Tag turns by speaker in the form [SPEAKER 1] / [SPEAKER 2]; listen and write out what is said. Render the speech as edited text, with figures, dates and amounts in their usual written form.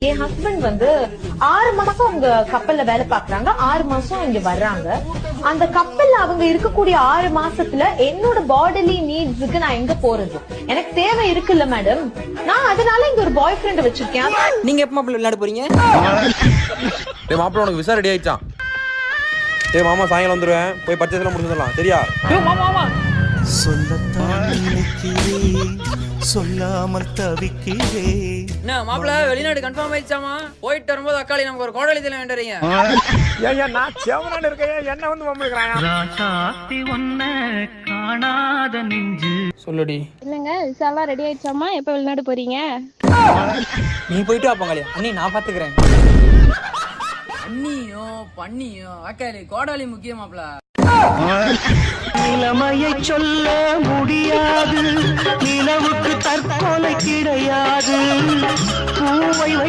[SPEAKER 1] என் husband வந்து 6 மாசம் அவங்க கப்பல்ல வேலை பாக்குறாங்க, 6 மாசம் இங்க வர்றாங்க. அந்த கப்பல்ல அவங்க இருக்கக்கூடிய 6 மாசத்துல என்னோட பாடிலி நீட்ஸுக்கு நான் எங்க போறது? எனக்கு தேவை இருக்குல்ல மேடம். நான் அதனால இங்க ஒரு பாய் ஃப்ரெண்ட் வச்சிருக்கேன்.
[SPEAKER 2] நீங்க எப்ப மாப்பிள்ள விளையாட போறீங்க?
[SPEAKER 3] டேய் மாப்பிள்ள உனக்கு விசா ரெடி ஆயிடுச்சான். டேய் மாமா சாயங்காலம் வந்துருவேன், போய் பர்ச்சேஸ் எல்லாம் முடிச்சிடலாம் சரியா?
[SPEAKER 2] மாமா
[SPEAKER 4] சொல்லத்தான் நினைக்கிறேன், சொல்லாமல் தவிக்கிறேன்.
[SPEAKER 2] என்ன மாப்பிள்ள வெளிநாடு கன்ஃபார்ம் ஆயிடுச்சாமா? போயிட்டு வரும்போது அக்காளி நமக்கு ஒரு கோடாளி தலை வேண்டறீங்க.
[SPEAKER 3] ஏன் நான் செவனான இருக்கேன், என்ன வந்து மம்மளுக்குறாங்க.
[SPEAKER 4] ராசாத்தி ஒன்ன காணாத நெஞ்சு.
[SPEAKER 2] சொல்லுடி.
[SPEAKER 5] இல்லங்க விசாலாம் ரெடி ஆயிடுச்சாமா? எப்ப வெளிநாடு போறீங்க?
[SPEAKER 2] நீ போயிட்டு வாப்பாங்களே அண்ணி, நான் பாத்துக்கிறேன். அண்ணியோ பண்ணியோ அக்காளி கோடாளி முக்கியமாப்ல.
[SPEAKER 4] நிலைமையை சொல்ல முடியாது, நிலவுக்கு தற்கொலை கிடையாது. பூவை